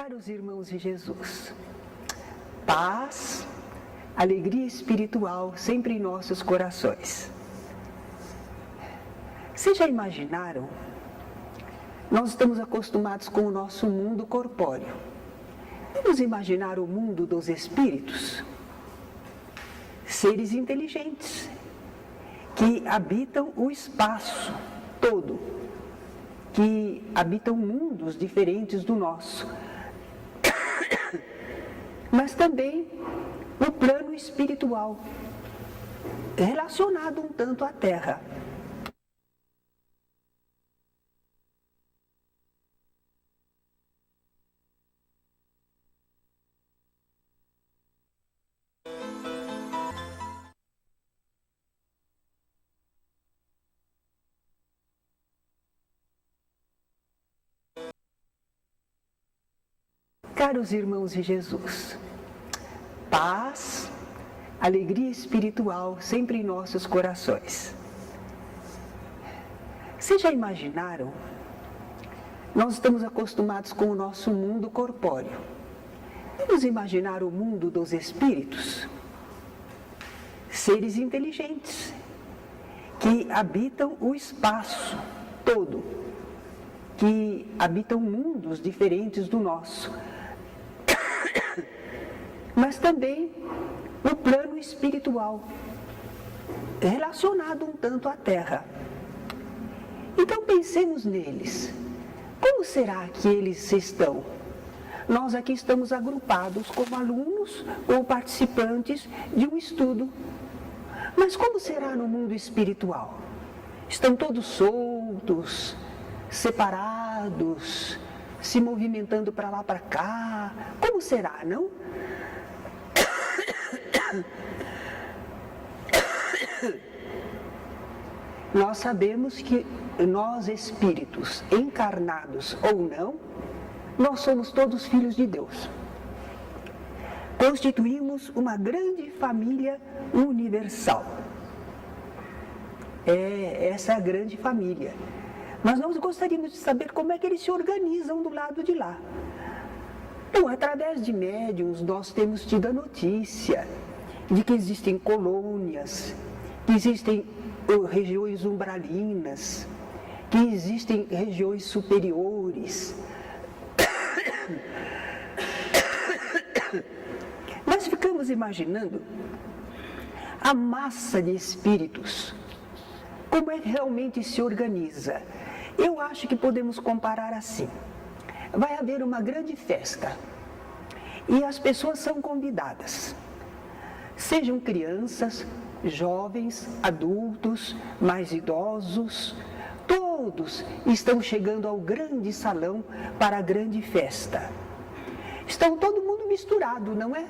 Caros irmãos de Jesus, paz, alegria espiritual sempre em nossos corações. Vocês já imaginaram? Nós estamos acostumados com o nosso mundo corpóreo. Vamos imaginar o mundo dos espíritos? Seres inteligentes, que habitam o espaço todo, que habitam mundos diferentes do nosso, mas também o plano espiritual, relacionado um tanto à Terra. Caros irmãos de Jesus, paz, alegria espiritual sempre em nossos corações. Vocês já imaginaram? Nós estamos acostumados com o nosso mundo corpóreo. Vamos imaginar o mundo dos espíritos? Seres inteligentes, que habitam o espaço todo, que habitam mundos diferentes do nosso, mas também o plano espiritual, relacionado um tanto à Terra. Então pensemos neles. Como será que eles estão? Nós aqui estamos agrupados como alunos ou participantes de um estudo. Mas como será no mundo espiritual? Estão todos soltos, separados, se movimentando para lá, para cá? Como será, não? Nós sabemos que nós espíritos, encarnados ou não, nós somos todos filhos de Deus. Constituímos uma grande família universal. Essa é a grande família. Mas nós gostaríamos de saber como é que eles se organizam do lado de lá. Então, através de médiuns, nós temos tido a notícia de que existem colônias, que existem regiões umbralinas, que existem regiões superiores. Nós ficamos imaginando a massa de espíritos, como é que realmente se organiza. Eu acho que podemos comparar assim. Vai haver uma grande festa e as pessoas são convidadas. Sejam crianças, jovens, adultos, mais idosos, todos estão chegando ao grande salão para a grande festa. Estão todo mundo misturado, não é?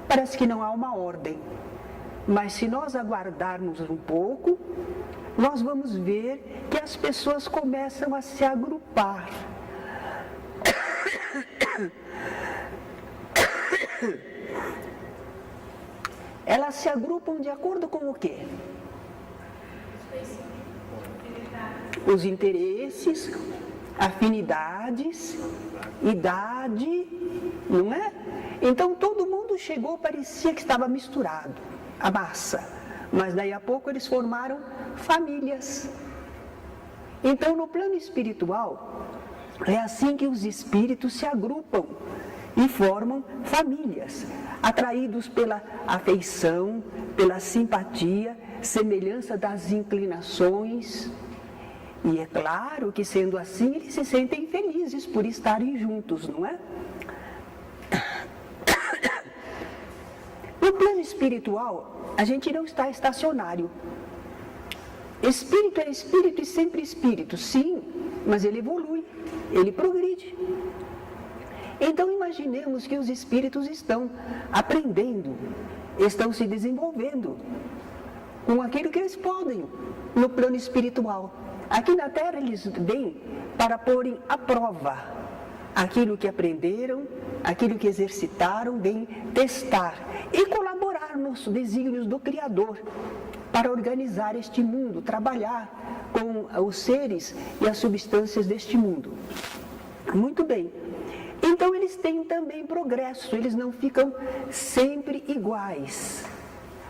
Parece que não há uma ordem. Mas se nós aguardarmos um pouco, nós vamos ver que as pessoas começam a se agrupar. Elas se agrupam de acordo com o quê? Os interesses, afinidades, idade, não é? Então todo mundo chegou, parecia que estava misturado, a massa. Mas daí a pouco eles formaram famílias. Então no plano espiritual, é assim que os espíritos se agrupam e formam famílias, atraídos pela afeição, pela simpatia, semelhança das inclinações. E é claro que, sendo assim, eles se sentem felizes por estarem juntos, não é? No plano espiritual, a gente não está estacionário. Espírito é espírito e sempre espírito, sim, mas ele evolui, ele progride. Então imaginemos que os espíritos estão aprendendo, estão se desenvolvendo com aquilo que eles podem no plano espiritual. Aqui na Terra eles vêm para porem à prova aquilo que aprenderam, aquilo que exercitaram, vêm testar e colaborar nos desígnios do Criador para organizar este mundo, trabalhar com os seres e as substâncias deste mundo. Muito bem. Então, Então eles têm também progresso, eles não ficam sempre iguais.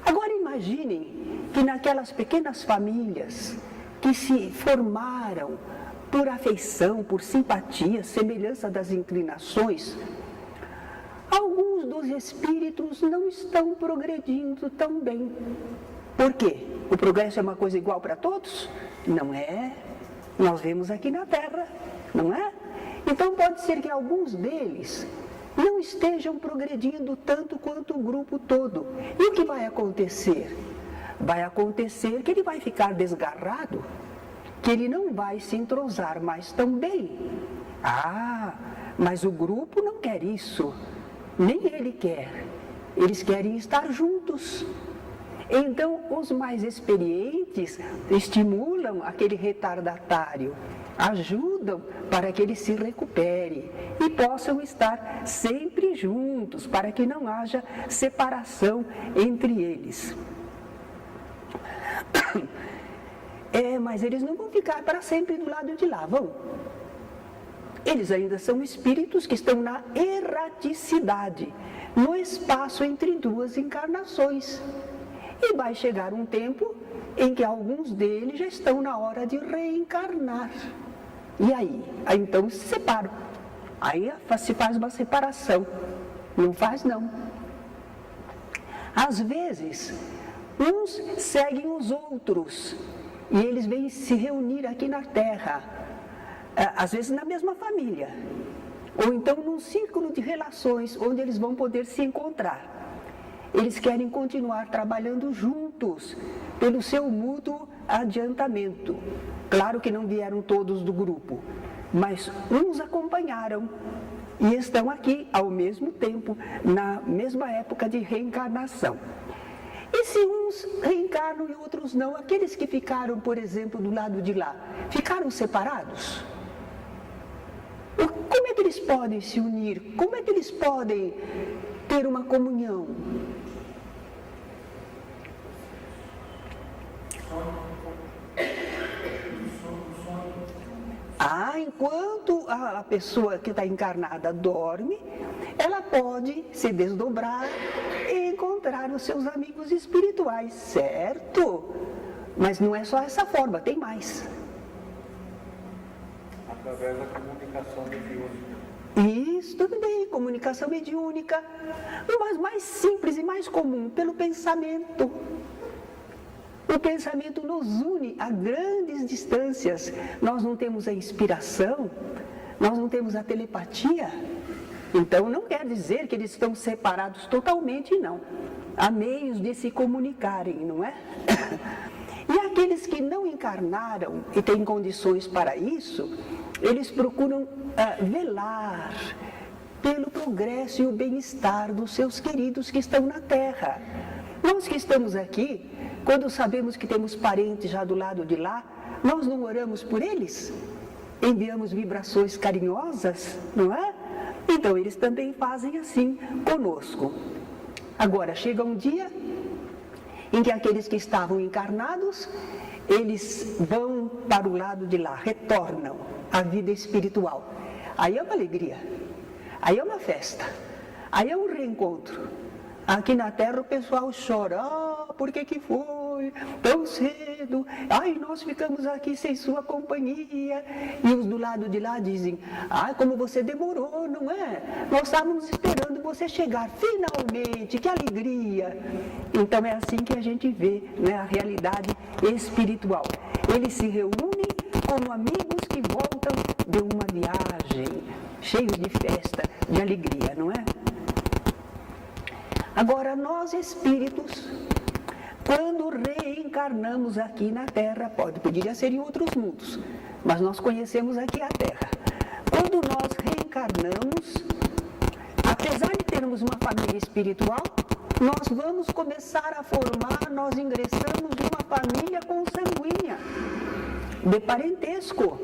Agora imaginem que naquelas pequenas famílias que se formaram por afeição, por simpatia, semelhança das inclinações, alguns dos espíritos não estão progredindo tão bem. Por quê? O progresso é uma coisa igual para todos? Não é. Nós vemos aqui na Terra, não é? Então pode ser que alguns deles não estejam progredindo tanto quanto o grupo todo. E o que vai acontecer? Vai acontecer que ele vai ficar desgarrado, que ele não vai se entrosar mais tão bem. Ah, mas o grupo não quer isso, nem ele quer. Eles querem estar juntos. Então, os mais experientes estimulam aquele retardatário, ajudam para que ele se recupere e possam estar sempre juntos, para que não haja separação entre eles. Mas eles não vão ficar para sempre do lado de lá, vão? Eles ainda são espíritos que estão na erraticidade, no espaço entre duas encarnações. E vai chegar um tempo em que alguns deles já estão na hora de reencarnar. E aí? Aí então se separam. Aí se faz uma separação. Não faz, não. Às vezes, uns seguem os outros e eles vêm se reunir aqui na Terra, às vezes na mesma família, ou então num círculo de relações onde eles vão poder se encontrar. Eles querem continuar trabalhando juntos, pelo seu mútuo adiantamento. Claro que não vieram todos do grupo, mas uns acompanharam e estão aqui ao mesmo tempo, na mesma época de reencarnação. E se uns reencarnam e outros não, aqueles que ficaram, por exemplo, do lado de lá, ficaram separados? Como é que eles podem se unir? Como é que eles podem ter uma comunhão? Enquanto a pessoa que está encarnada dorme, ela pode se desdobrar e encontrar os seus amigos espirituais, certo? Mas não é só essa forma, tem mais. Através da comunicação mediúnica. Isso, tudo bem, comunicação mediúnica, mas mais simples e mais comum, pelo pensamento. O pensamento nos une a grandes distâncias. Nós não temos a inspiração, nós não temos a telepatia. Então não quer dizer que eles estão separados totalmente, não. Há meios de se comunicarem, não é? E aqueles que não encarnaram e têm condições para isso, eles procuram velar pelo progresso e o bem-estar dos seus queridos que estão na Terra. Nós que estamos aqui, quando sabemos que temos parentes já do lado de lá, nós não oramos por eles? Enviamos vibrações carinhosas, não é? Então eles também fazem assim conosco. Agora, chega um dia em que aqueles que estavam encarnados, eles vão para o lado de lá, retornam à vida espiritual. Aí é uma alegria, aí é uma festa, aí é um reencontro. Aqui na Terra o pessoal chora, por que foi tão cedo? Ai, nós ficamos aqui sem sua companhia. E os do lado de lá dizem, como você demorou, não é? Nós estávamos esperando você chegar, finalmente, que alegria. Então é assim que a gente vê, né, a realidade espiritual. Eles se reúnem como amigos que voltam de uma viagem, cheios de festa, de alegria, não é? Agora, nós espíritos, quando reencarnamos aqui na Terra, poderia ser em outros mundos, mas nós conhecemos aqui a Terra. Quando nós reencarnamos, apesar de termos uma família espiritual, nós vamos começar a formar, nós ingressamos numa família consanguínea, de parentesco.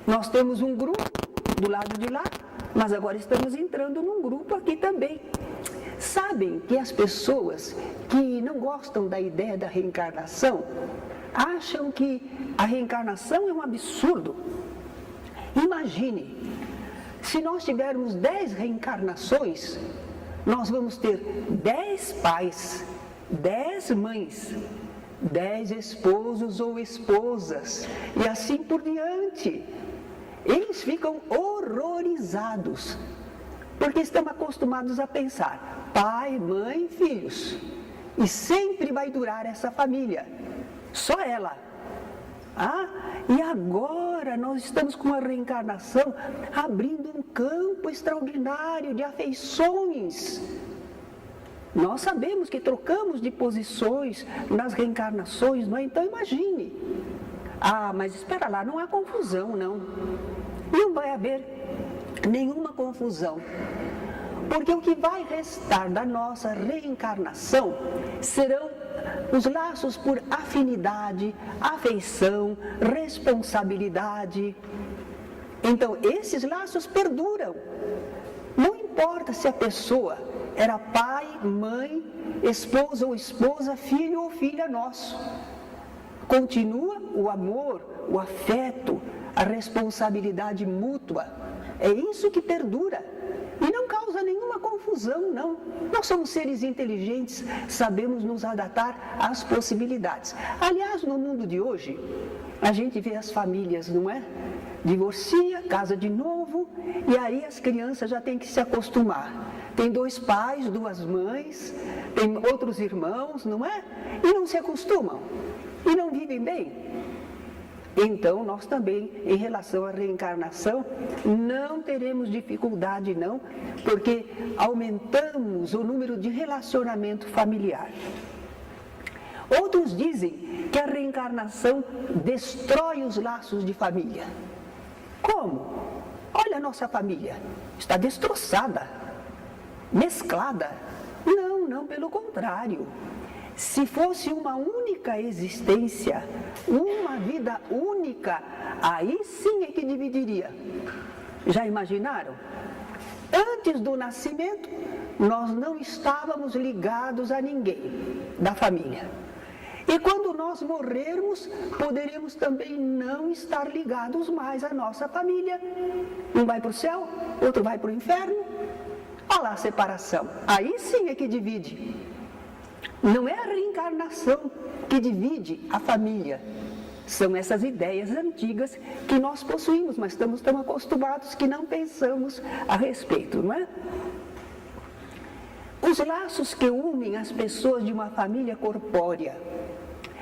Nós temos um grupo do lado de lá, mas agora estamos entrando num grupo aqui também. Sabem que as pessoas que não gostam da ideia da reencarnação acham que a reencarnação é um absurdo. Imagine Se nós tivermos 10 reencarnações, nós vamos ter 10 pais, 10 mães, 10 esposos ou esposas, e assim por diante. Eles ficam horrorizados, porque estão acostumados a pensar, pai, mãe, filhos, e sempre vai durar essa família, só ela. E agora nós estamos com uma reencarnação abrindo um campo extraordinário de afeições. Nós sabemos que trocamos de posições nas reencarnações, não é? Então imagine. Mas espera lá, não há confusão, não. Não vai haver nenhuma confusão. Porque o que vai restar da nossa reencarnação serão os laços por afinidade, afeição, responsabilidade. Então, esses laços perduram. Não importa se a pessoa era pai, mãe, esposa ou esposa, filho ou filha nosso. Continua o amor, o afeto, a responsabilidade mútua. É isso que perdura. E não causa nenhuma confusão, não. Nós somos seres inteligentes, sabemos nos adaptar às possibilidades. Aliás, no mundo de hoje, a gente vê as famílias, não é? Divorcia, casa de novo, e aí as crianças já têm que se acostumar. Tem 2 pais, 2 mães, tem outros irmãos, não é? E não se acostumam, e não vivem bem. Então, nós também, em relação à reencarnação, não teremos dificuldade, não, porque aumentamos o número de relacionamento familiar. Outros dizem que a reencarnação destrói os laços de família. Como? Olha a nossa família, está destroçada, mesclada. Não, pelo contrário. Se fosse uma única existência, uma vida única, aí sim é que dividiria. Já imaginaram? Antes do nascimento, nós não estávamos ligados a ninguém da família. E quando nós morrermos, poderemos também não estar ligados mais à nossa família. Um vai para o céu, outro vai para o inferno. Olha lá a separação. Aí sim é que divide. Não é a reencarnação que divide a família. São essas ideias antigas que nós possuímos, mas estamos tão acostumados que não pensamos a respeito, não é? Os laços que unem as pessoas de uma família corpórea,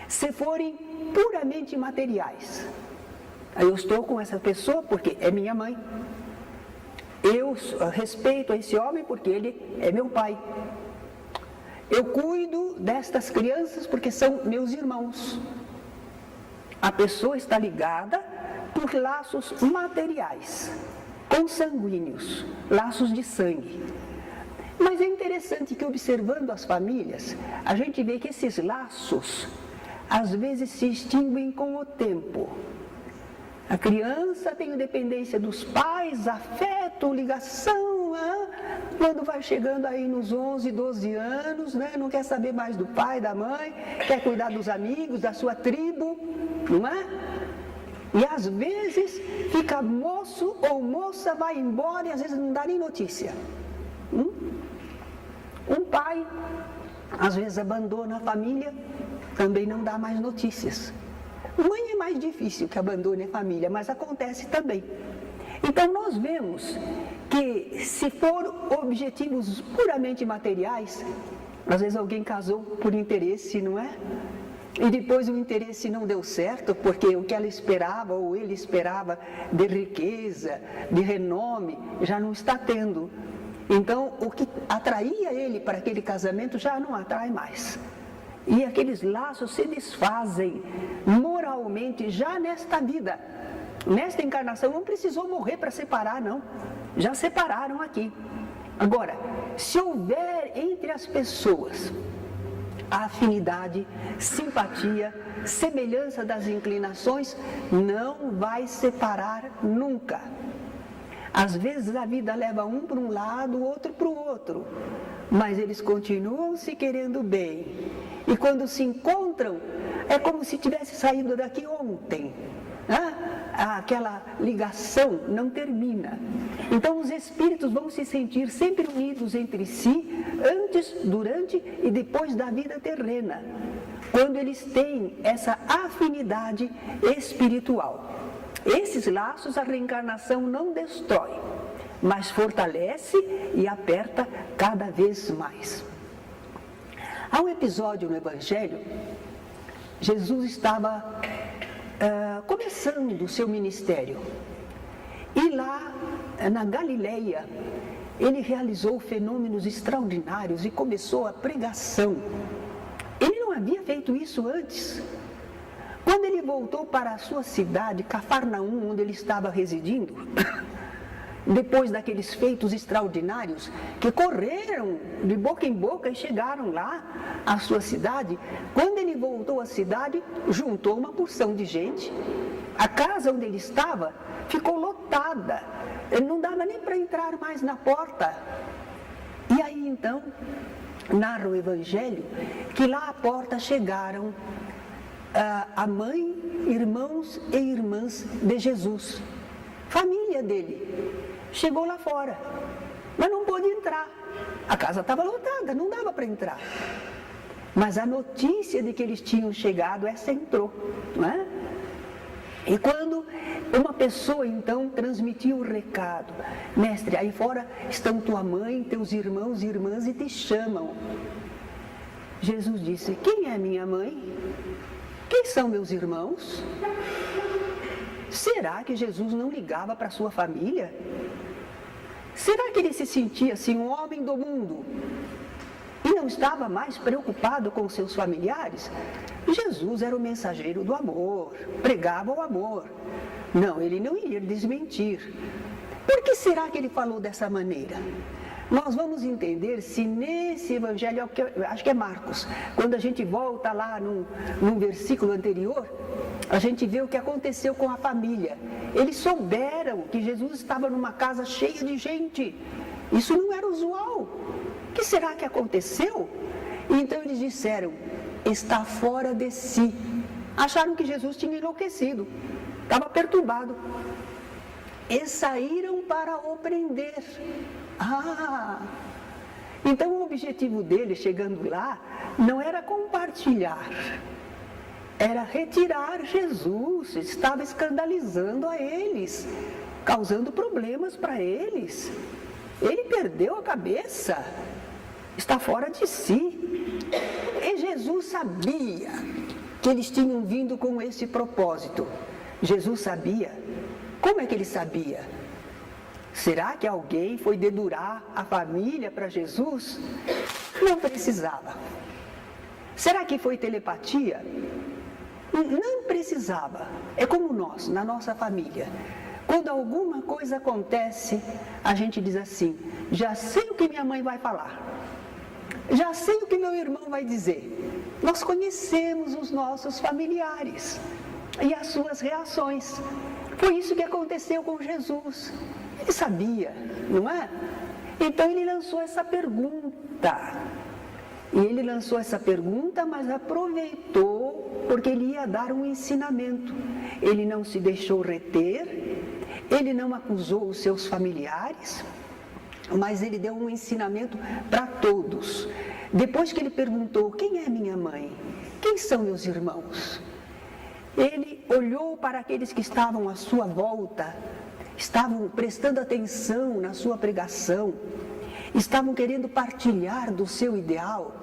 se forem puramente materiais. Eu estou com essa pessoa porque é minha mãe. Eu respeito esse homem porque ele é meu pai. Eu cuido destas crianças porque são meus irmãos. A pessoa está ligada por laços materiais, consanguíneos, laços de sangue. Mas é interessante que, observando as famílias, a gente vê que esses laços, às vezes, se extinguem com o tempo. A criança tem dependência dos pais, afeto, ligação. Quando vai chegando aí nos 11, 12 anos, né, não quer saber mais do pai, da mãe, quer cuidar dos amigos, da sua tribo, não é? E às vezes fica moço ou moça, vai embora e às vezes não dá nem notícia. Um pai, às vezes abandona a família, também não dá mais notícias. Mãe é mais difícil que abandone a família, mas acontece também. Então nós vemos que se for objetivos puramente materiais, às vezes alguém casou por interesse, não é? E depois o interesse não deu certo, porque o que ela esperava ou ele esperava de riqueza, de renome, já não está tendo. Então o que atraía ele para aquele casamento já não atrai mais. E aqueles laços se desfazem moralmente já nesta vida. Nesta encarnação não precisou morrer para separar, não. Já separaram aqui. Agora, se houver entre as pessoas a afinidade, simpatia, semelhança das inclinações, não vai separar nunca. Às vezes a vida leva um para um lado, o outro para o outro, mas eles continuam se querendo bem. E quando se encontram, é como se tivesse saído daqui ontem. aquela ligação não termina. Então os espíritos vão se sentir sempre unidos entre si, antes, durante e depois da vida terrena, quando eles têm essa afinidade espiritual. Esses laços a reencarnação não destrói, mas fortalece e aperta cada vez mais. Há um episódio no Evangelho, Jesus estava começando o seu ministério. E lá, na Galileia, ele realizou fenômenos extraordinários e começou a pregação. Ele não havia feito isso antes. Quando ele voltou para a sua cidade, Cafarnaum, onde ele estava residindo, depois daqueles feitos extraordinários que correram de boca em boca e chegaram lá à sua cidade, quando ele voltou à cidade, juntou uma porção de gente. A casa onde ele estava ficou lotada, ele não dava nem para entrar mais na porta. E aí então, narra o Evangelho, que lá à porta chegaram a mãe, irmãos e irmãs de Jesus, família dele. Chegou lá fora, mas não pôde entrar. A casa estava lotada, não dava para entrar. Mas a notícia de que eles tinham chegado, essa entrou, não é? E quando uma pessoa então transmitiu o recado: mestre, aí fora estão tua mãe, teus irmãos e irmãs e te chamam. Jesus disse: quem é minha mãe? Quem são meus irmãos? Será que Jesus não ligava para a sua família? Será que ele se sentia assim, um homem do mundo, e não estava mais preocupado com seus familiares? Jesus era o mensageiro do amor, pregava o amor. Não, ele não iria desmentir. Por que será que ele falou dessa maneira? Nós vamos entender se nesse evangelho, acho que é Marcos, quando a gente volta lá num versículo anterior, a gente vê o que aconteceu com a família. Eles souberam que Jesus estava numa casa cheia de gente. Isso não era usual. O que será que aconteceu? Então eles disseram: está fora de si. Acharam que Jesus tinha enlouquecido, estava perturbado. E saíram para o prender. Então o objetivo dele, chegando lá, não era compartilhar, era retirar Jesus. Estava escandalizando a eles, causando problemas para eles. Ele perdeu a cabeça, está fora de si. E Jesus sabia que eles tinham vindo com esse propósito. Jesus sabia. Como é que ele sabia? Será que alguém foi dedurar a família para Jesus? Não precisava. Será que foi telepatia? Não precisava. É como nós, na nossa família. Quando alguma coisa acontece, a gente diz assim: já sei o que minha mãe vai falar, já sei o que meu irmão vai dizer. Nós conhecemos os nossos familiares e as suas reações. Foi isso que aconteceu com Jesus. Ele sabia, não é? Então ele lançou essa pergunta. E ele lançou essa pergunta, mas aproveitou, porque ele ia dar um ensinamento. Ele não se deixou reter, ele não acusou os seus familiares, mas ele deu um ensinamento para todos. Depois que ele perguntou: quem é minha mãe? Quem são meus irmãos? Ele olhou para aqueles que estavam à sua volta, estavam prestando atenção na sua pregação, estavam querendo partilhar do seu ideal.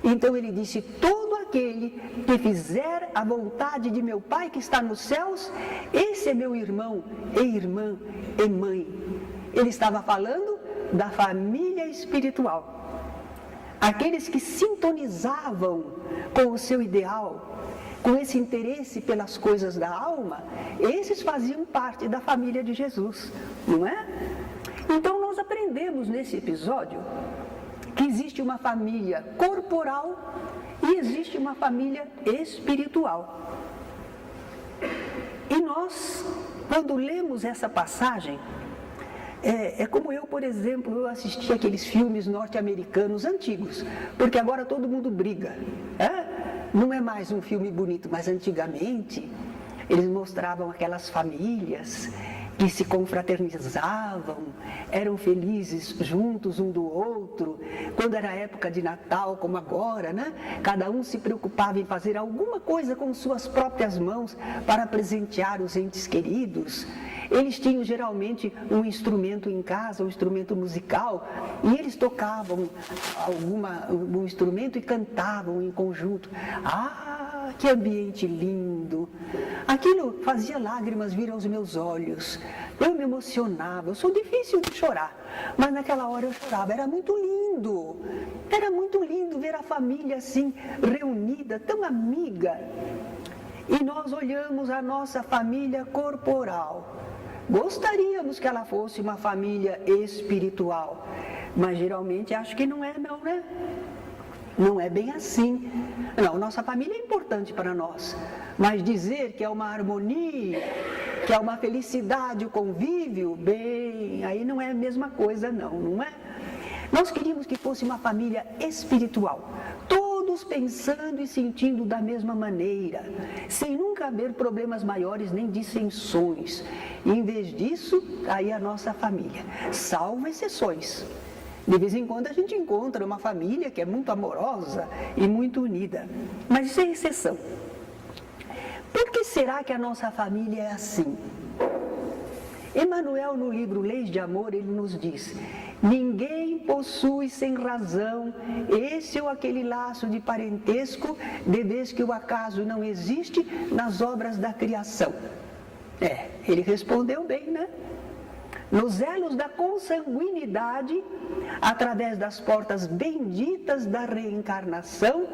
Então ele disse: todo aquele que fizer a vontade de meu Pai que está nos céus, esse é meu irmão, e irmã, e mãe. Ele estava falando da família espiritual. Aqueles que sintonizavam com o seu ideal, com esse interesse pelas coisas da alma, esses faziam parte da família de Jesus, não é? Então nós aprendemos nesse episódio que existe uma família corporal e existe uma família espiritual. E nós, quando lemos essa passagem, é como eu, por exemplo, eu assisti aqueles filmes norte-americanos antigos, porque agora todo mundo briga, não é mais um filme bonito, mas antigamente Eles mostravam aquelas famílias que se confraternizavam, eram felizes juntos um do outro. Quando era época de Natal, como agora, né? Cada um se preocupava em fazer alguma coisa com suas próprias mãos para presentear os entes queridos. Eles tinham geralmente um instrumento em casa, um instrumento musical, e eles tocavam um instrumento e cantavam em conjunto. Ah, que ambiente lindo! Aquilo fazia lágrimas vir aos meus olhos. Eu me emocionava, eu sou difícil de chorar, mas naquela hora eu chorava. Era muito lindo ver a família assim, reunida, tão amiga. E nós olhamos a nossa família corporal. Gostaríamos que ela fosse uma família espiritual, mas geralmente acho que não é não, né? Não é bem assim. Não, nossa família é importante para nós, mas dizer que é uma harmonia, que é uma felicidade, o convívio, bem, aí não é a mesma coisa não é? Nós queríamos que fosse uma família espiritual, todos pensando e sentindo da mesma maneira, sem nunca haver problemas maiores nem dissensões. E em vez disso, aí a nossa família, salvo exceções. De vez em quando a gente encontra uma família que é muito amorosa e muito unida, mas isso é exceção. Por que será que a nossa família é assim? Emmanuel, no livro Leis de Amor, ele nos diz: ninguém possui sem razão esse ou aquele laço de parentesco, de vez que o acaso não existe nas obras da criação. Ele respondeu bem, né? Nos elos da consanguinidade, através das portas benditas da reencarnação,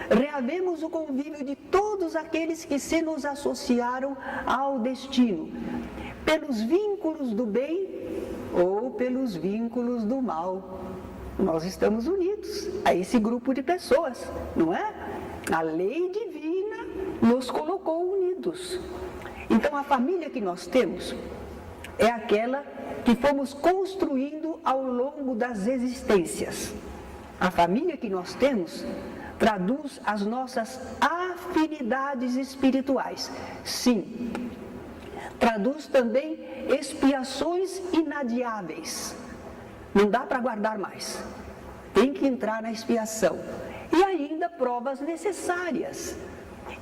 reavemos o convívio de todos aqueles que se nos associaram ao destino, pelos vínculos do bem ou pelos vínculos do mal. Nós estamos unidos a esse grupo de pessoas, não é? A lei divina nos colocou unidos. Então a família que nós temos é aquela que fomos construindo ao longo das existências. A família que nós temos traduz as nossas afinidades espirituais. Sim, traduz também expiações inadiáveis. Não dá para guardar mais. Tem que entrar na expiação. E ainda provas necessárias.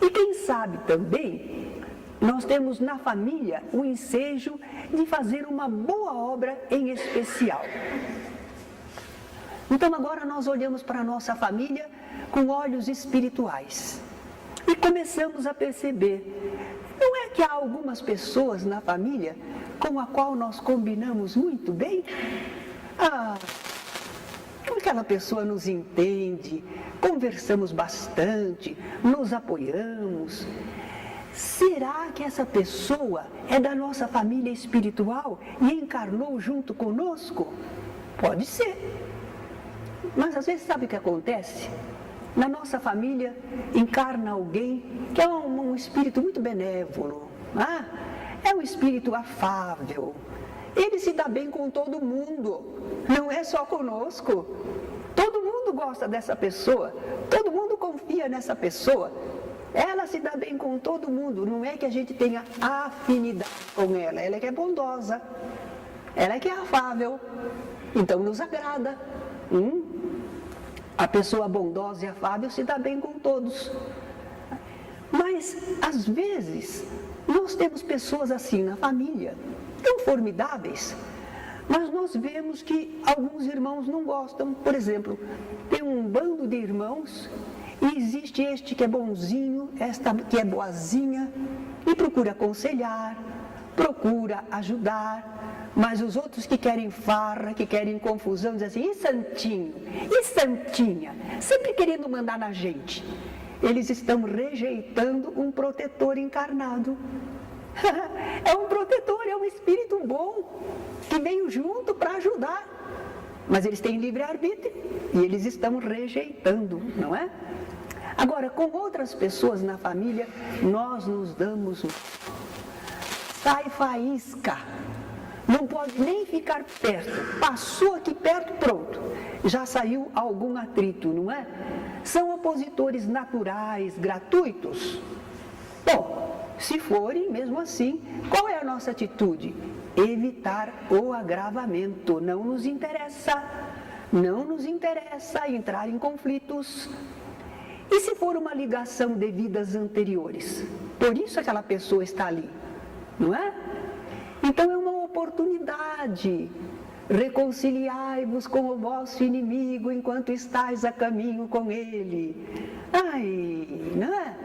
E quem sabe também, nós temos na família o ensejo de fazer uma boa obra em especial. Então agora nós olhamos para a nossa família com olhos espirituais e começamos a perceber, não é que há algumas pessoas na família com a qual nós combinamos muito bem? Aquela pessoa nos entende, conversamos bastante, nos apoiamos. Será que essa pessoa é da nossa família espiritual e encarnou junto conosco? Pode ser. Mas às vezes sabe o que acontece? Na nossa família encarna alguém que é um espírito muito benévolo, é um espírito afável. Ele se dá bem com todo mundo, não é só conosco. Todo mundo gosta dessa pessoa, todo mundo confia nessa pessoa. Ela se dá bem com todo mundo, não é que a gente tenha afinidade com ela, ela é que é bondosa, ela é que é afável, então nos agrada. A pessoa bondosa e afável se dá bem com todos. Mas, às vezes, nós temos pessoas assim na família, tão formidáveis, mas nós vemos que alguns irmãos não gostam. Por exemplo, tem um bando de irmãos e existe este que é bonzinho, esta que é boazinha, e procura aconselhar, procura ajudar, mas os outros que querem farra, que querem confusão, dizem assim: e santinho, e santinha, sempre querendo mandar na gente. Eles estão rejeitando um protetor encarnado. É um protetor, é um espírito bom, que veio junto para ajudar. Mas eles têm livre-arbítrio e eles estão rejeitando, não é? Agora, com outras pessoas na família, nós nos damos sai faísca. Não pode nem ficar perto. Passou aqui perto, pronto. Já saiu algum atrito, não é? São opositores naturais, gratuitos. Bom, Se forem, mesmo assim, qual é a nossa atitude? Evitar o agravamento. Não nos interessa entrar em conflitos. E se for uma ligação de vidas anteriores? Por isso aquela pessoa está ali, não é? Então é uma oportunidade. Reconciliai-vos com o vosso inimigo enquanto estáis a caminho com ele. Não é?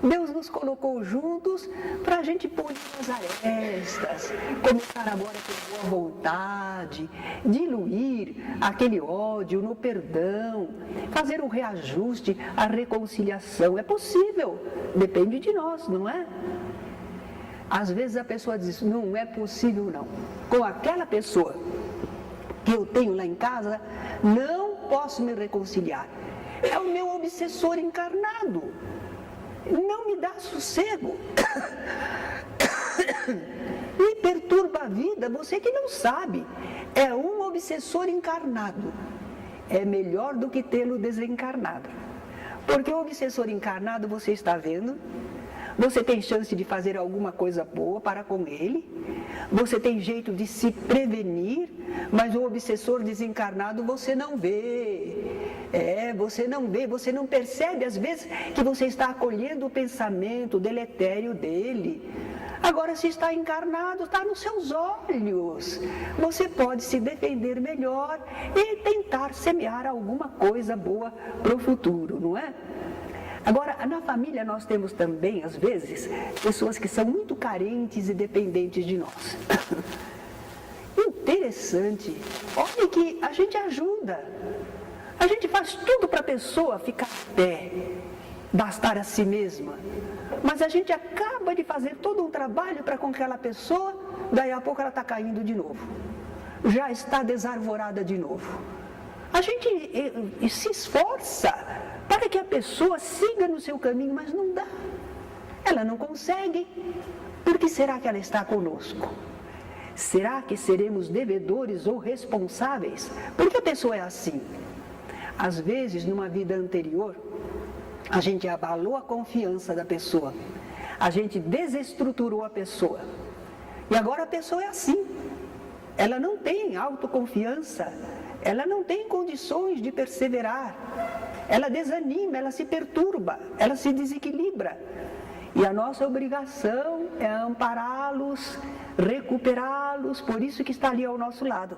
Deus nos colocou juntos para a gente polir as arestas, começar agora com boa vontade, diluir aquele ódio no perdão, fazer um reajuste, a reconciliação. É possível, depende de nós, não é? Às vezes a pessoa diz, não é possível não. Com aquela pessoa que eu tenho lá em casa, não posso me reconciliar. É o meu obsessor encarnado. Não me dá sossego. Me perturba a vida, você que não sabe. É um obsessor encarnado. É melhor do que tê-lo desencarnado. Porque o obsessor encarnado você está vendo, você tem chance de fazer alguma coisa boa para com ele, você tem jeito de se prevenir, mas o obsessor desencarnado você não vê. Você não percebe às vezes que você está acolhendo o pensamento deletério dele. Agora, se está encarnado, está nos seus olhos. Você pode se defender melhor e tentar semear alguma coisa boa para o futuro, não é? Agora, na família nós temos também, às vezes, pessoas que são muito carentes e dependentes de nós. Interessante. Olha que a gente ajuda. A gente faz tudo para a pessoa ficar em pé, bastar a si mesma. Mas a gente acaba de fazer todo um trabalho para com aquela pessoa, daí a pouco ela está caindo de novo. Já está desarvorada de novo. A gente se esforça para que a pessoa siga no seu caminho, mas não dá. Ela não consegue. Por que será que ela está conosco? Será que seremos devedores ou responsáveis? Porque a pessoa é assim. Às vezes, numa vida anterior, a gente abalou a confiança da pessoa. A gente desestruturou a pessoa. E agora a pessoa é assim. Ela não tem autoconfiança. Ela não tem condições de perseverar. Ela desanima, ela se perturba, ela se desequilibra. E a nossa obrigação é ampará-los, recuperá-los, por isso que está ali ao nosso lado.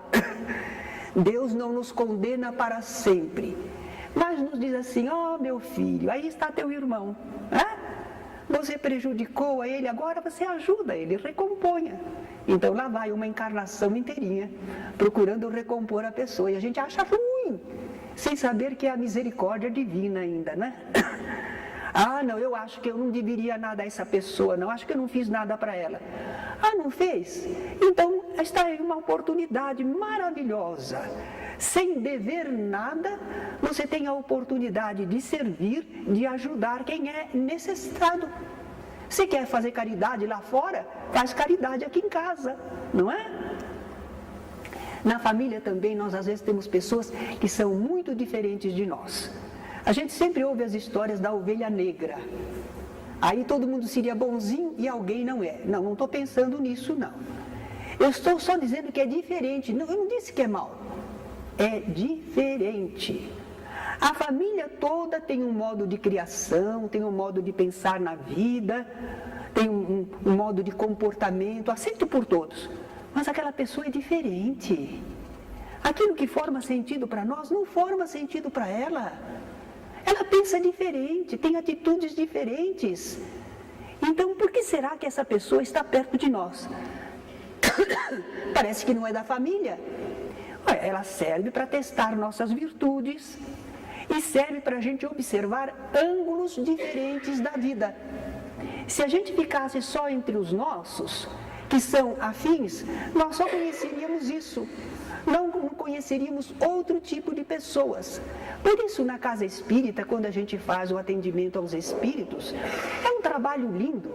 Deus não nos condena para sempre, mas nos diz assim, meu filho, aí está teu irmão, você prejudicou a ele, agora você ajuda ele, recomponha. Então lá vai uma encarnação inteirinha, procurando recompor a pessoa, e a gente acha ruim, sem saber que é a misericórdia divina ainda, né? Não, eu acho que eu não deveria nada a essa pessoa, não, acho que eu não fiz nada para ela. Não fez? Então, está aí uma oportunidade maravilhosa. Sem dever nada, você tem a oportunidade de servir, de ajudar quem é necessitado. Se quer fazer caridade lá fora, faz caridade aqui em casa, não é? Na família também, nós às vezes temos pessoas que são muito diferentes de nós. A gente sempre ouve as histórias da ovelha negra. Aí todo mundo seria bonzinho e alguém não é. Não estou pensando nisso, não. Eu estou só dizendo que é diferente. Não, eu não disse que é mal. É diferente. A família toda tem um modo de criação, tem um modo de pensar na vida, tem um modo de comportamento, aceito por todos. Mas aquela pessoa é diferente. Aquilo que forma sentido para nós, não forma sentido para ela. Ela pensa diferente, tem atitudes diferentes. Então, por que será que essa pessoa está perto de nós? Parece que não é da família. Ela serve para testar nossas virtudes e serve para a gente observar ângulos diferentes da vida. Se a gente ficasse só entre os nossos, que são afins, nós só conheceríamos isso. Não conheceríamos outro tipo de pessoas. Por isso, na casa espírita, quando a gente faz o atendimento aos espíritos, é um trabalho lindo,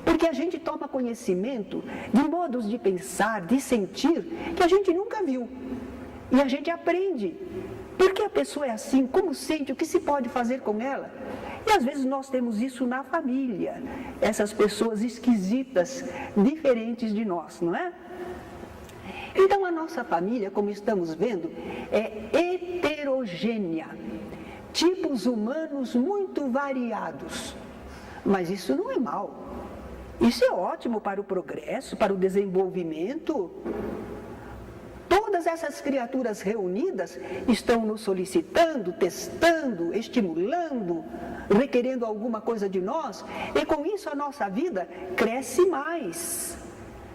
porque a gente toma conhecimento de modos de pensar, de sentir, que a gente nunca viu. E a gente aprende. Por que a pessoa é assim? Como sente? O que se pode fazer com ela? E às vezes nós temos isso na família, essas pessoas esquisitas, diferentes de nós, não é? Então a nossa família, como estamos vendo, é heterogênea, tipos humanos muito variados. Mas isso não é mal. Isso é ótimo para o progresso, para o desenvolvimento. Todas essas criaturas reunidas estão nos solicitando, testando, estimulando, requerendo alguma coisa de nós, e com isso a nossa vida cresce mais.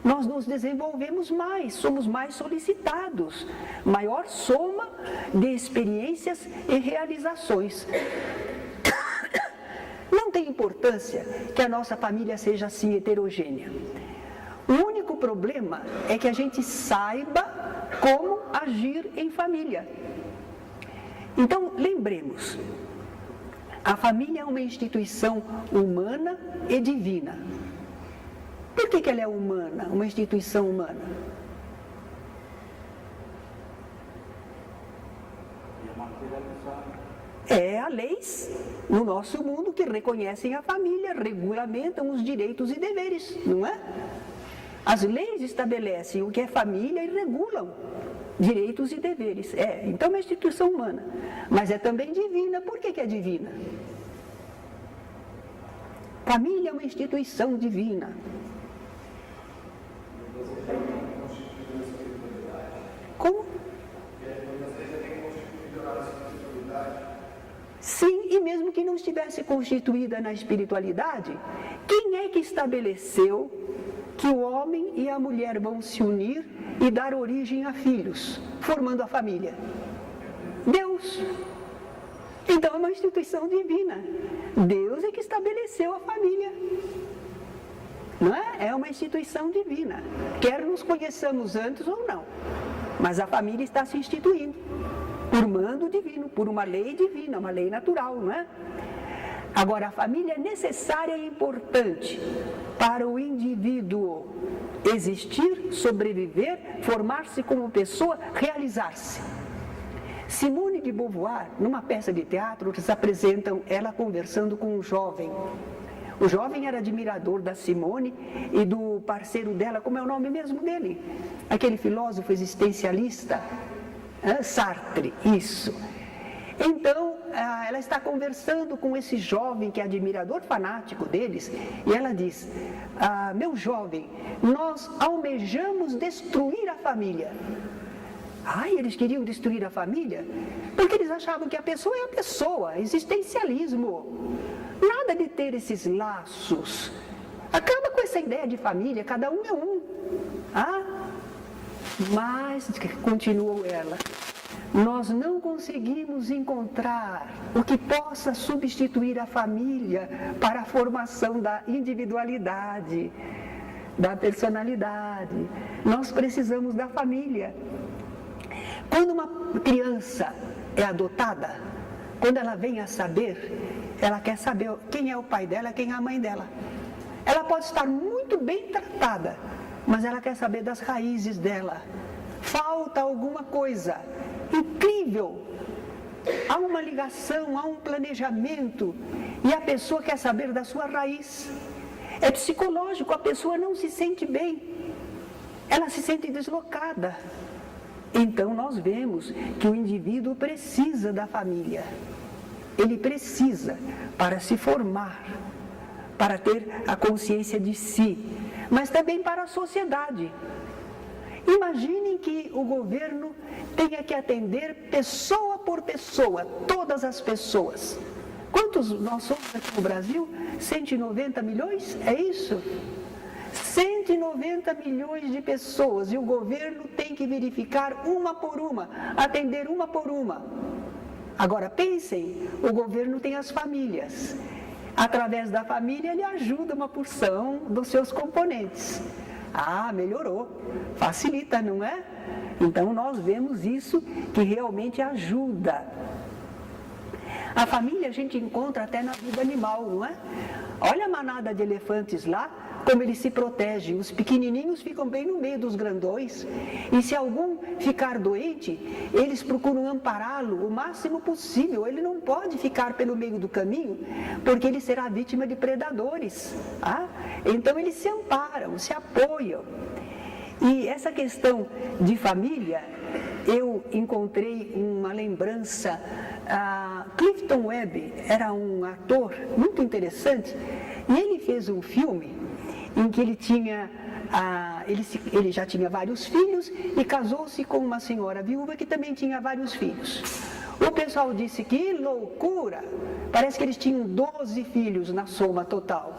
Nós nos desenvolvemos mais, somos mais solicitados, maior soma de experiências e realizações. Não tem importância que a nossa família seja assim heterogênea. O único problema é que a gente saiba como agir em família. Então, lembremos, a família é uma instituição humana e divina. Por que ela é humana, uma instituição humana? Há leis no nosso mundo que reconhecem a família, regulamentam os direitos e deveres, não é? As leis estabelecem o que é família e regulam direitos e deveres. Então é uma instituição humana, mas é também divina. Por que é divina? Família é uma instituição divina. Como? Sim, e mesmo que não estivesse constituída na espiritualidade, quem é que estabeleceu que o homem e a mulher vão se unir e dar origem a filhos, formando a família? Deus. Então é uma instituição divina. Deus é que estabeleceu a família. Não é? É uma instituição divina. Quer nos conheçamos antes ou não. Mas a família está se instituindo. Por mando divino, por uma lei divina, uma lei natural, não é? Agora, a família é necessária e importante para o indivíduo existir, sobreviver, formar-se como pessoa, realizar-se. Simone de Beauvoir, numa peça de teatro, eles apresentam ela conversando com um jovem. O jovem era admirador da Simone e do parceiro dela, como é o nome mesmo dele? Aquele filósofo existencialista, Sartre, isso. Então, ela está conversando com esse jovem que é admirador fanático deles, e ela diz: meu jovem, nós almejamos destruir a família. Eles queriam destruir a família? Porque eles achavam que a pessoa é a pessoa, existencialismo. Nada de ter esses laços. Acaba com essa ideia de família, cada um é um. Mas, continuou ela, nós não conseguimos encontrar o que possa substituir a família para a formação da individualidade, da personalidade. Nós precisamos da família. Quando uma criança é adotada, quando ela vem a saber, ela quer saber quem é o pai dela, quem é a mãe dela. Ela pode estar muito bem tratada, mas ela quer saber das raízes dela. Falta alguma coisa incrível. Há uma ligação, há um planejamento, e a pessoa quer saber da sua raiz. É psicológico, a pessoa não se sente bem, ela se sente deslocada. Então nós vemos que o indivíduo precisa da família. Ele precisa para se formar, para ter a consciência de si, mas também para a sociedade. Imaginem que o governo tenha que atender pessoa por pessoa, todas as pessoas. Quantos nós somos aqui no Brasil? 190 milhões? É isso? 190 milhões de pessoas, e o governo tem que verificar uma por uma, atender uma por uma. Agora pensem, o governo tem as famílias. Através da família ele ajuda uma porção dos seus componentes. Melhorou, facilita, não é? Então nós vemos isso que realmente ajuda. A família a gente encontra até na vida animal, não é? Olha a manada de elefantes lá, como eles se protegem. Os pequenininhos ficam bem no meio dos grandões. E se algum ficar doente, eles procuram ampará-lo o máximo possível. Ele não pode ficar pelo meio do caminho, porque ele será vítima de predadores. Então eles se amparam, se apoiam. E essa questão de família, eu encontrei uma lembrança. Clifton Webb era um ator muito interessante, e ele fez um filme em que ele tinha, ele já tinha vários filhos e casou-se com uma senhora viúva que também tinha vários filhos. O pessoal disse que loucura, parece que eles tinham 12 filhos na soma total.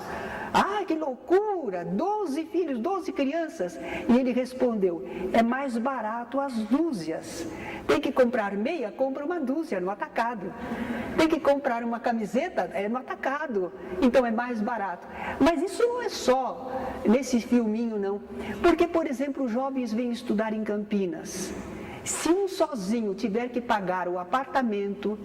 Que loucura, 12 filhos, 12 crianças. E ele respondeu, é mais barato as dúzias. Tem que comprar meia, compra uma dúzia no atacado. Tem que comprar uma camiseta, é no atacado. Então é mais barato. Mas isso não é só nesse filminho, não. Porque, por exemplo, os jovens vêm estudar em Campinas. Se um sozinho tiver que pagar o apartamento,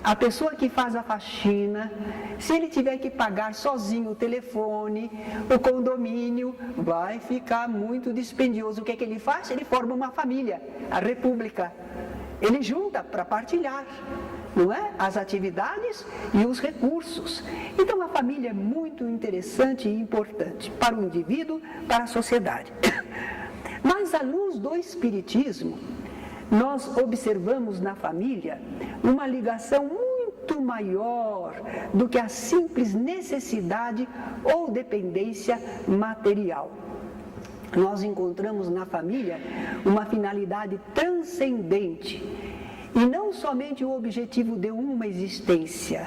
a pessoa que faz a faxina, se ele tiver que pagar sozinho o telefone, o condomínio, vai ficar muito dispendioso. O que é que ele faz? Ele forma uma família, a República. Ele junta para partilhar, não é? As atividades e os recursos. Então a família é muito interessante e importante para o indivíduo, para a sociedade. Mas à luz do Espiritismo, nós observamos na família uma ligação muito maior do que a simples necessidade ou dependência material. Nós encontramos na família uma finalidade transcendente e não somente o objetivo de uma existência.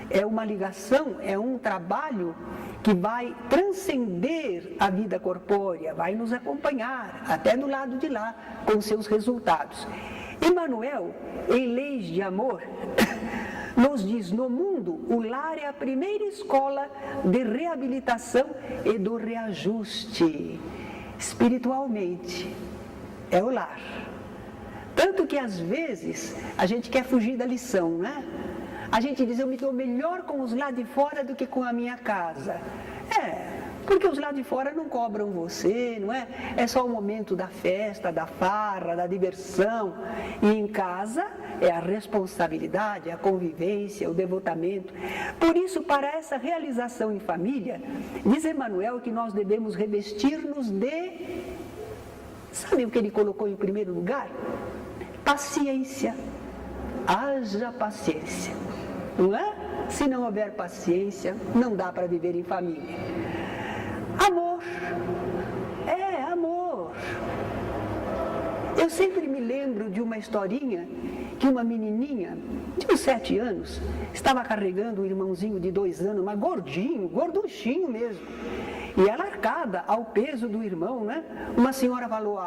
É uma ligação, é um trabalho que vai transcender a vida corpórea, vai nos acompanhar até do lado de lá com seus resultados. Emmanuel, em Leis de Amor, nos diz, no mundo, o lar é a primeira escola de reabilitação e do reajuste. Espiritualmente, é o lar. Tanto que às vezes a gente quer fugir da lição, né? A gente diz, eu me dou melhor com os lá de fora do que com a minha casa. Porque os lá de fora não cobram você, não é? É só o momento da festa, da farra, da diversão. E em casa é a responsabilidade, a convivência, o devotamento. Por isso, para essa realização em família, diz Emmanuel que nós devemos revestir-nos de... Sabe o que ele colocou em primeiro lugar? Paciência. Haja paciência, não é? Se não houver paciência, não dá para viver em família. Amor, amor. Eu sempre me lembro de uma historinha que uma menininha de uns 7 anos estava carregando um irmãozinho de 2 anos, mas gordinho, gorduchinho mesmo. E ela arcada ao peso do irmão, né? Uma senhora falou,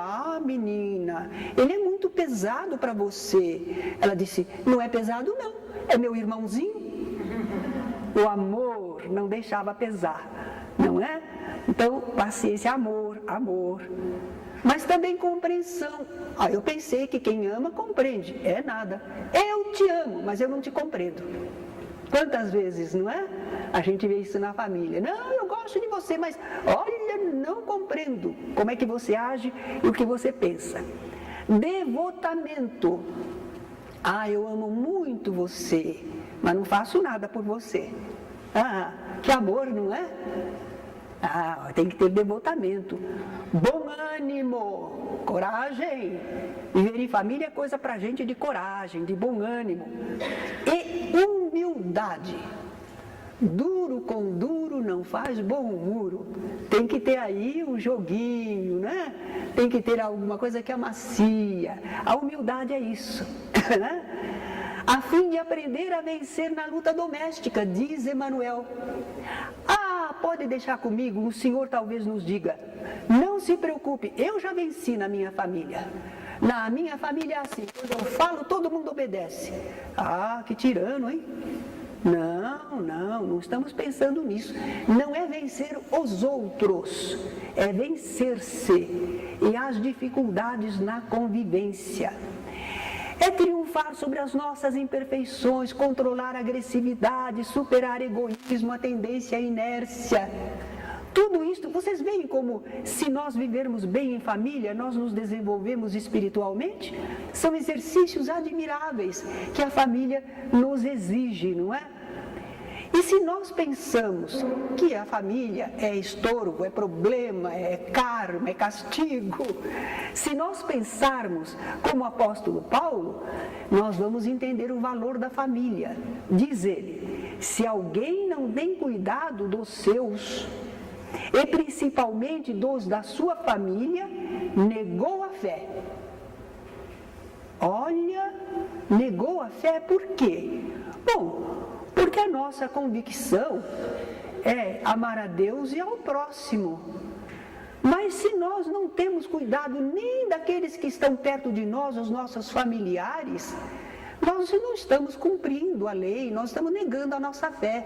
menina, ele é muito pesado para você. Ela disse, não é pesado não, é meu irmãozinho. O amor não deixava pesar, não é? Então, paciência, amor, amor. Mas também compreensão. Eu pensei que quem ama compreende. É nada. Eu te amo, mas eu não te compreendo. Quantas vezes, não é? A gente vê isso na família. Não, eu gosto de você, mas olha, não compreendo como é que você age e o que você pensa. Devotamento. Eu amo muito você, mas não faço nada por você. Que amor, não é? Tem que ter devotamento. Bom ânimo, coragem. Viver em família é coisa pra gente de coragem, de bom ânimo. E humildade. Duro com duro não faz bom muro. Tem que ter aí um joguinho, né? Tem que ter alguma coisa que amacia. A humildade é isso, né? A fim de aprender a vencer na luta doméstica, diz Emmanuel. Pode deixar comigo, o Senhor talvez nos diga, não se preocupe, eu já venci na minha família. Na minha família é assim, quando eu falo, todo mundo obedece. Que tirano, hein? Não estamos pensando nisso. Não é vencer os outros, é vencer-se e as dificuldades na convivência. É triunfar sobre as nossas imperfeições, controlar a agressividade, superar egoísmo, a tendência à inércia. Tudo isso, vocês veem como se nós vivermos bem em família, nós nos desenvolvemos espiritualmente? São exercícios admiráveis que a família nos exige, não é? E se nós pensamos que a família é estorvo, é problema, é karma, é castigo, se nós pensarmos como o apóstolo Paulo, nós vamos entender o valor da família. Diz ele, se alguém não tem cuidado dos seus, e principalmente dos da sua família, negou a fé. Olha, negou a fé por quê? Bom, porque a nossa convicção é amar a Deus e ao próximo. Mas se nós não temos cuidado nem daqueles que estão perto de nós, os nossos familiares, nós não estamos cumprindo a lei, nós estamos negando a nossa fé.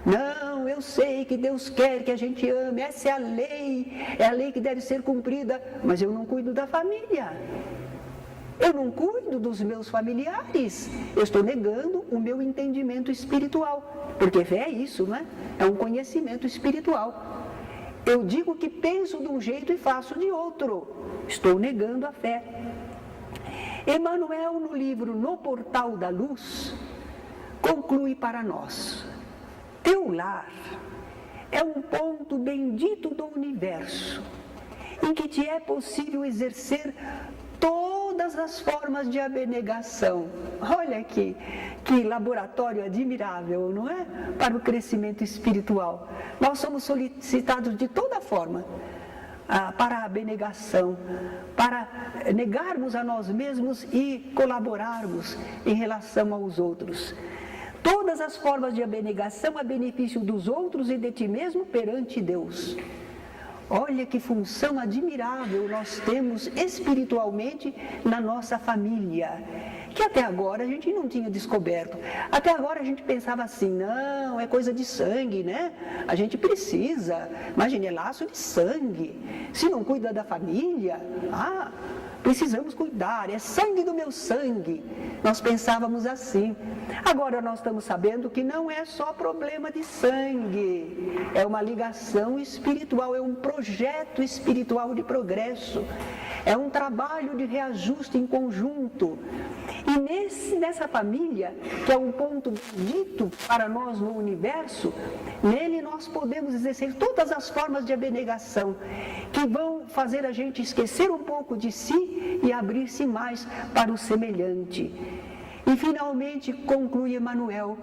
Não, eu sei que Deus quer que a gente ame, essa é a lei que deve ser cumprida, mas eu não cuido da família. Eu não cuido dos meus familiares, eu estou negando o meu entendimento espiritual, porque fé é isso, não é? É um conhecimento espiritual. Eu digo que penso de um jeito e faço de outro, estou negando a fé. Emmanuel, no livro No Portal da Luz, conclui para nós: teu lar é um ponto bendito do universo, em que te é possível exercer todas as formas de abnegação. Olha aqui, que laboratório admirável, não é? Para o crescimento espiritual. Nós somos solicitados de toda forma para a abnegação, para negarmos a nós mesmos e colaborarmos em relação aos outros. Todas as formas de abnegação a benefício dos outros e de ti mesmo perante Deus. Olha que função admirável nós temos espiritualmente na nossa família, que até agora a gente não tinha descoberto. Até agora a gente pensava assim, não, é coisa de sangue, né? A gente precisa, imagine, é laço de sangue. Se não cuida da família, precisamos cuidar, é sangue do meu sangue. Nós pensávamos assim. Agora nós estamos sabendo que não é só problema de sangue, é uma ligação espiritual, é um projeto espiritual de progresso, é um trabalho de reajuste em conjunto. E nessa família, que é um ponto dito para nós no universo, nele nós podemos exercer todas as formas de abnegação, que vão fazer a gente esquecer um pouco de si e abrir-se mais para o semelhante. E finalmente conclui Emmanuel,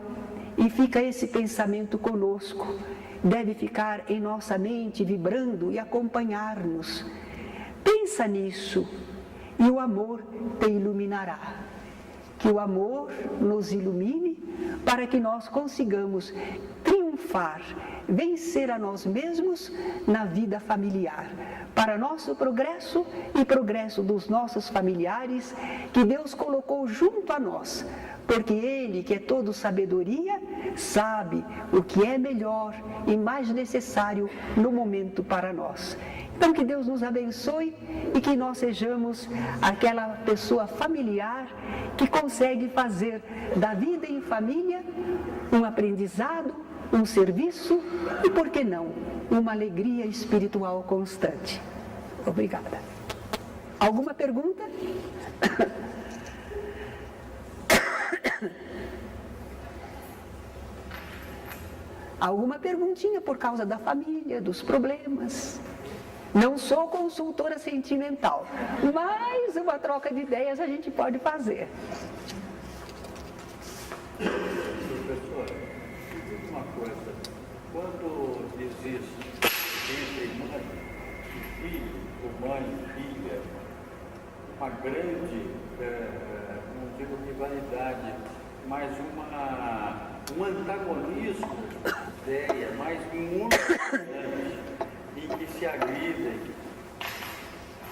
e fica esse pensamento conosco, deve ficar em nossa mente vibrando e acompanhar-nos. Pensa nisso e o amor te iluminará. Que o amor nos ilumine para que nós consigamos triunfar, vencer a nós mesmos na vida familiar, para nosso progresso e progresso dos nossos familiares, que Deus colocou junto a nós, porque Ele, que é todo sabedoria, sabe o que é melhor e mais necessário no momento para nós. Então, que Deus nos abençoe e que nós sejamos aquela pessoa familiar que consegue fazer da vida em família um aprendizado, um serviço e, por que não, uma alegria espiritual constante. Obrigada. Alguma pergunta? Alguma perguntinha por causa da família, dos problemas? Não sou consultora sentimental, mas uma troca de ideias a gente pode fazer. Professor, diz uma coisa, quando existe entre mãe e filho, ou mãe e filha, uma grande, não digo rivalidade, mas um antagonismo de ideia, mas muito grande, em que se agridem,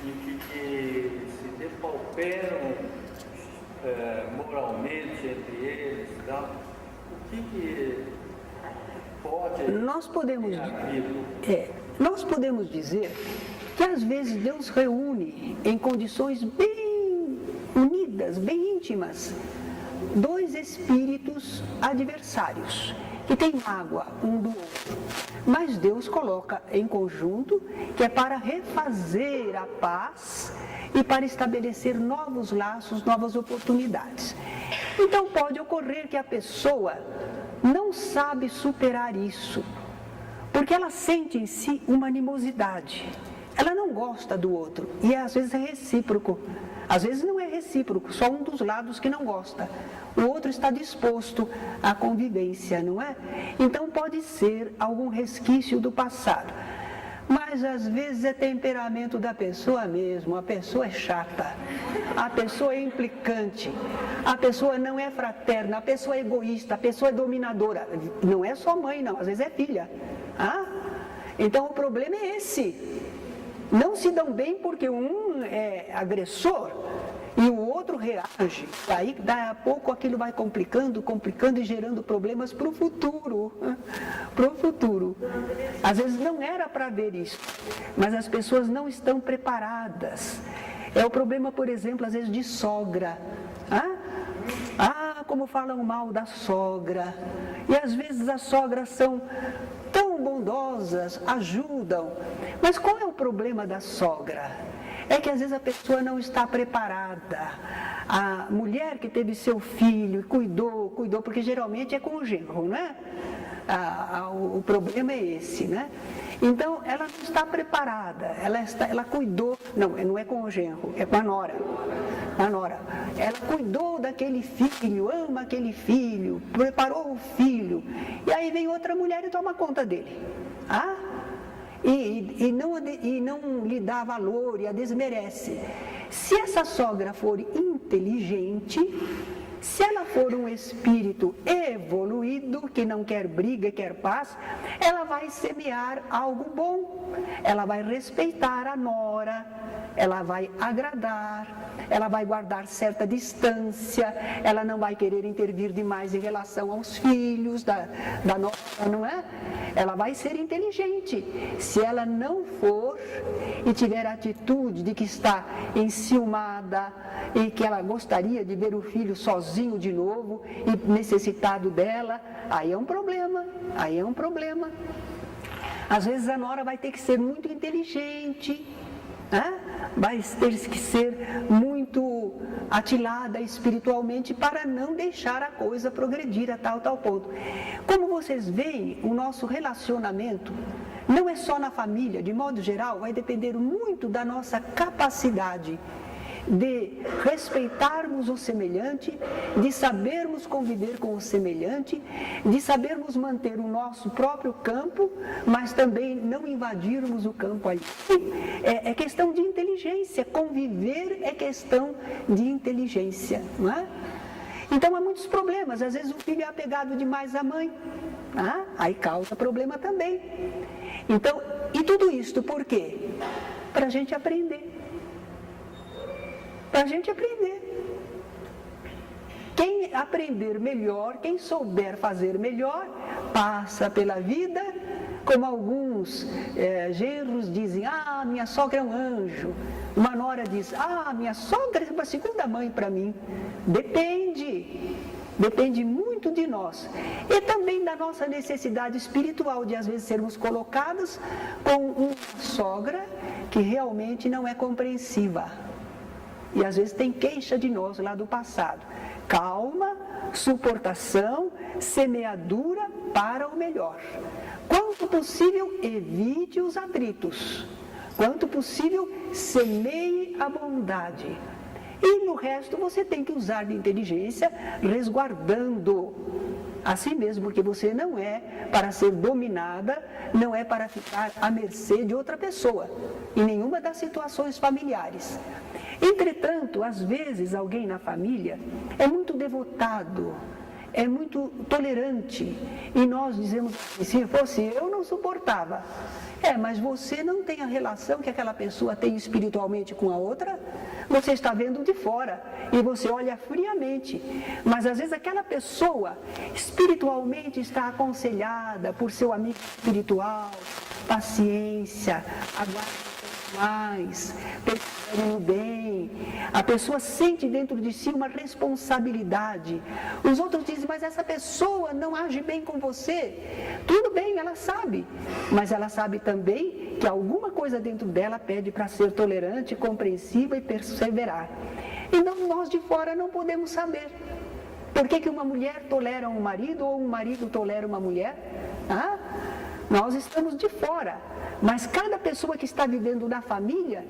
em que se depauperam moralmente entre eles, tá? O que pode Nós podemos dizer que às vezes Deus reúne em condições bem unidas, bem íntimas, dois espíritos adversários, que têm mágoa um do outro. Mas Deus coloca em conjunto, que é para refazer a paz e para estabelecer novos laços, novas oportunidades. Então pode ocorrer que a pessoa não sabe superar isso, porque ela sente em si uma animosidade. Ela não gosta do outro e às vezes é recíproco. Às vezes não é recíproco, só um dos lados que não gosta. O outro está disposto à convivência, não é? Então pode ser algum resquício do passado. Mas às vezes é temperamento da pessoa mesmo, a pessoa é chata, a pessoa é implicante, a pessoa não é fraterna, a pessoa é egoísta, a pessoa é dominadora. Não é só mãe não, às vezes é filha. Então o problema é esse. Não se dão bem porque um é agressor e o outro reage. Aí, daí a pouco, aquilo vai complicando e gerando problemas para o futuro. Às vezes não era para ver isso, mas as pessoas não estão preparadas. É o problema, por exemplo, às vezes de sogra. Como falam mal da sogra. E às vezes as sogras são tão bondosas, ajudam. Mas qual é o problema da sogra? É que às vezes a pessoa não está preparada. A mulher que teve seu filho, cuidou, porque geralmente é com o genro, não é? O problema é esse, né? Então, ela não está preparada, ela cuidou, não é com o genro, é com a nora. Ela cuidou daquele filho, ama aquele filho, preparou o filho, e aí vem outra mulher e toma conta dele. E não lhe dá valor e a desmerece. Se essa sogra for inteligente, se ela for um espírito evoluído, que não quer briga, quer paz, ela vai semear algo bom, ela vai respeitar a nora, ela vai agradar, ela vai guardar certa distância, ela não vai querer intervir demais em relação aos filhos da nora, não é? Ela vai ser inteligente. Se ela não for e tiver a atitude de que está enciumada e que ela gostaria de ver o filho sozinho de novo e necessitado dela, aí é um problema. Às vezes a nora vai ter que ser muito inteligente, vai ter que ser muito atilada espiritualmente para não deixar a coisa progredir a tal ponto. Como vocês veem, o nosso relacionamento não é só na família, de modo geral, vai depender muito da nossa capacidade de respeitarmos o semelhante, de sabermos conviver com o semelhante, de sabermos manter o nosso próprio campo, mas também não invadirmos o campo ali. É questão de inteligência, conviver é questão de inteligência, não é? Então há muitos problemas, às vezes o filho é apegado demais à mãe, aí causa problema também. Então, e tudo isto por quê? Para a gente aprender. Quem aprender melhor, quem souber fazer melhor, passa pela vida, como alguns genros dizem, minha sogra é um anjo. Uma nora diz, minha sogra é uma segunda mãe para mim. Depende muito de nós. E também da nossa necessidade espiritual, de às vezes sermos colocados com uma sogra que realmente não é compreensiva. E às vezes tem queixa de nós lá do passado. Calma, suportação, semeadura para o melhor. Quanto possível, evite os atritos. Quanto possível, semeie a bondade. E no resto você tem que usar de inteligência, resguardando a si mesmo, porque você não é para ser dominada, não é para ficar à mercê de outra pessoa, em nenhuma das situações familiares. Entretanto, às vezes alguém na família é muito devotado, é muito tolerante, e nós dizemos assim, se fosse eu não suportava. Mas você não tem a relação que aquela pessoa tem espiritualmente com a outra, você está vendo de fora e você olha friamente, mas às vezes aquela pessoa espiritualmente está aconselhada por seu amigo espiritual, paciência, aguarde mais, pensando no bem. A pessoa sente dentro de si uma responsabilidade. Os outros dizem, mas essa pessoa não age bem com você. Tudo bem, ela sabe, mas ela sabe também que alguma coisa dentro dela pede para ser tolerante, compreensiva e perseverar. Então nós de fora não podemos saber. Por que uma mulher tolera um marido ou um marido tolera uma mulher? Nós estamos de fora. Mas cada pessoa que está vivendo na família,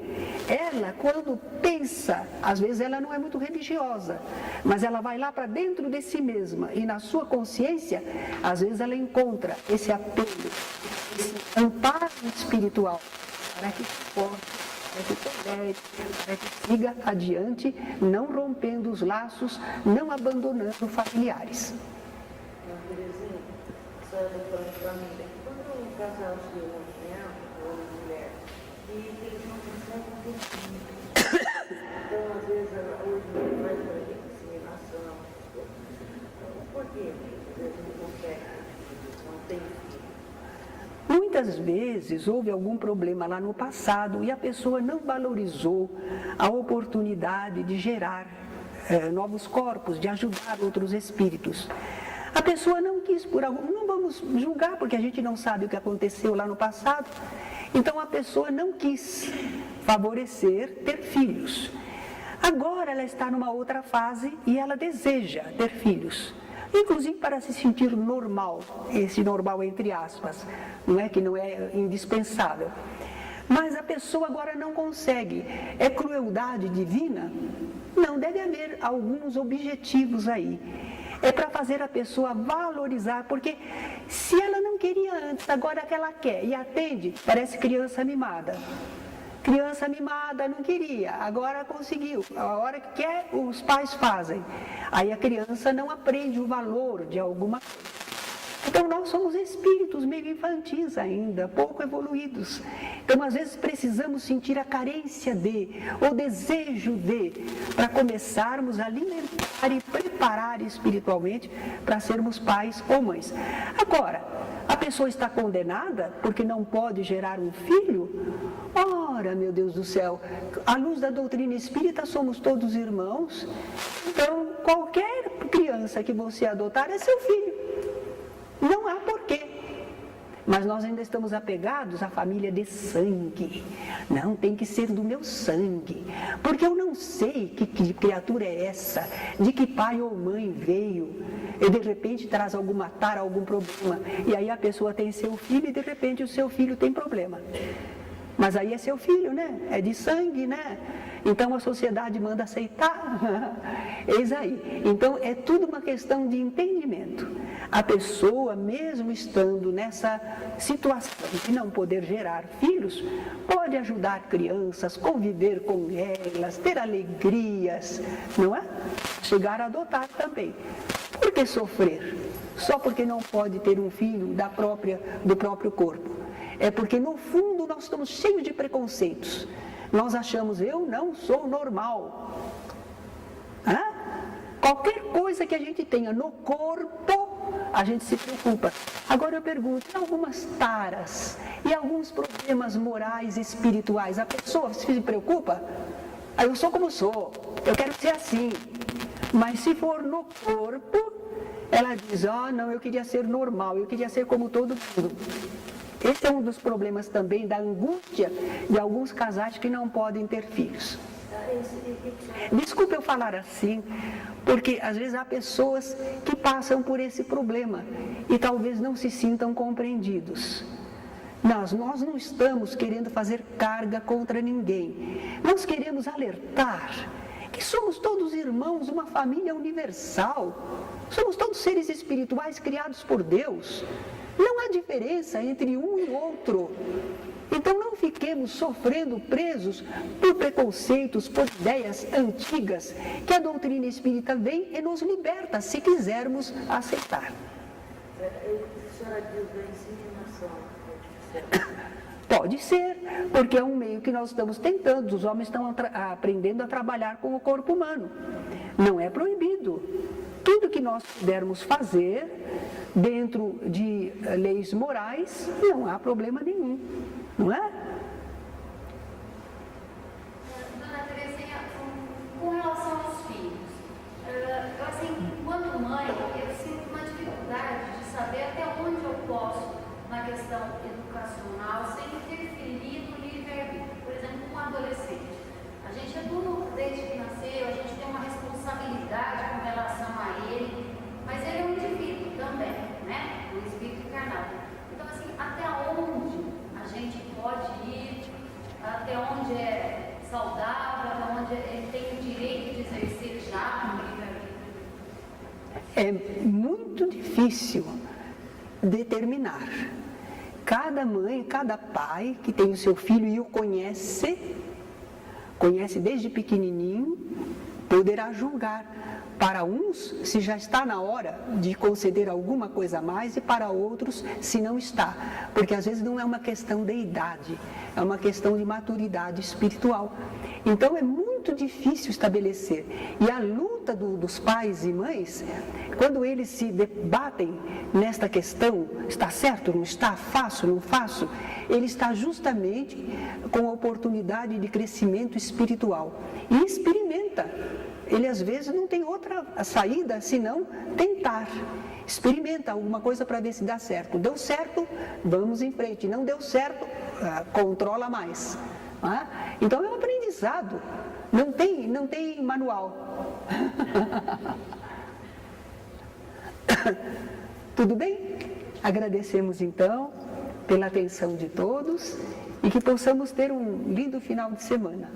ela quando pensa, às vezes ela não é muito religiosa, mas ela vai lá para dentro de si mesma e na sua consciência, às vezes ela encontra esse apelo, esse amparo espiritual para que suporte, para que tolere, para que siga adiante, não rompendo os laços, não abandonando familiares. Terezinha, a senhora está falando para mim, quando um casal se une, ou uma mulher, e eles não conseguem ter filhos. Então, às vezes, hoje ele faz para a gente inseminação. Por quê? Às vezes não consegue, não tem filho. Muitas vezes houve algum problema lá no passado e a pessoa não valorizou a oportunidade de gerar novos corpos, de ajudar outros espíritos. A pessoa não quis por algum, não vamos julgar porque a gente não sabe o que aconteceu lá no passado. Então a pessoa não quis favorecer ter filhos. Agora ela está numa outra fase e ela deseja ter filhos. Inclusive para se sentir normal, esse normal entre aspas, não é que não é indispensável. Mas a pessoa agora não consegue. É crueldade divina? Não, deve haver alguns objetivos aí. É para fazer a pessoa valorizar, porque se ela não queria antes, agora que ela quer e atende, parece criança mimada. Criança mimada não queria, agora conseguiu. A hora que quer, os pais fazem. Aí a criança não aprende o valor de alguma coisa. Então nós somos espíritos meio infantis ainda, pouco evoluídos. Então às vezes precisamos sentir a carência o desejo para começarmos a alimentar e preparar espiritualmente para sermos pais ou mães. Agora, a pessoa está condenada porque não pode gerar um filho? Ora, meu Deus do céu, à luz da doutrina espírita somos todos irmãos, então qualquer criança que você adotar é seu filho. Não há porquê. Mas nós ainda estamos apegados à família de sangue. Não, tem que ser do meu sangue. Porque eu não sei que criatura é essa, de que pai ou mãe veio, e de repente traz alguma tara, algum problema. E aí a pessoa tem seu filho e de repente o seu filho tem problema. Mas aí é seu filho, né? É de sangue, né? Então a sociedade manda aceitar. Eis aí. Então é tudo uma questão de entendimento. A pessoa, mesmo estando nessa situação de não poder gerar filhos, pode ajudar crianças, conviver com elas, ter alegrias, não é? Chegar a adotar também. Por que sofrer? Só porque não pode ter um filho do próprio corpo. É porque no fundo nós estamos cheios de preconceitos. Nós achamos, eu não sou normal. Qualquer coisa que a gente tenha no corpo, a gente se preocupa. Agora eu pergunto, em algumas taras e alguns problemas morais e espirituais, a pessoa se preocupa? Eu sou como sou, eu quero ser assim. Mas se for no corpo, ela diz, não, eu queria ser normal, eu queria ser como todo mundo. Esse é um dos problemas também da angústia de alguns casais que não podem ter filhos. Desculpe eu falar assim, porque às vezes há pessoas que passam por esse problema e talvez não se sintam compreendidos. Nós não estamos querendo fazer carga contra ninguém. Nós queremos alertar que somos todos irmãos, uma família universal. Somos todos seres espirituais criados por Deus. Não há diferença entre um e outro. Então não fiquemos sofrendo presos por preconceitos, por ideias antigas, que a doutrina espírita vem e nos liberta, se quisermos aceitar. A senhora diz da inseminação. Pode ser, porque é um meio que nós estamos tentando, os homens estão aprendendo a trabalhar com o corpo humano. Não é proibido. Tudo que nós pudermos fazer dentro de leis morais, não há problema nenhum, não é? questão educacional sem interferir no livre-arbítrio. Por exemplo, um adolescente. A gente é tudo, desde que nasceu, a gente tem uma responsabilidade com relação a ele, mas ele é um indivíduo também, né? Um espírito encarnado. Então, assim, até onde a gente pode ir, até onde é saudável, até onde ele tem o direito de exercer já no livre-arbítrio? É muito difícil determinar. Cada mãe, cada pai que tem o seu filho e o conhece desde pequenininho, poderá julgar. Para uns, se já está na hora de conceder alguma coisa a mais, e para outros, se não está. Porque às vezes não é uma questão de idade, é uma questão de maturidade espiritual. Então é muito difícil estabelecer. E a luta dos pais e mães, quando eles se debatem nesta questão, está certo, não está, faço, não faço, ele está justamente com a oportunidade de crescimento espiritual. E experimenta. Ele às vezes não tem outra saída senão tentar. Experimenta alguma coisa para ver se dá certo. Deu certo, vamos em frente. Não deu certo, controla mais. Então é um aprendizado. Não tem manual. Tudo bem? Agradecemos então pela atenção de todos e que possamos ter um lindo final de semana.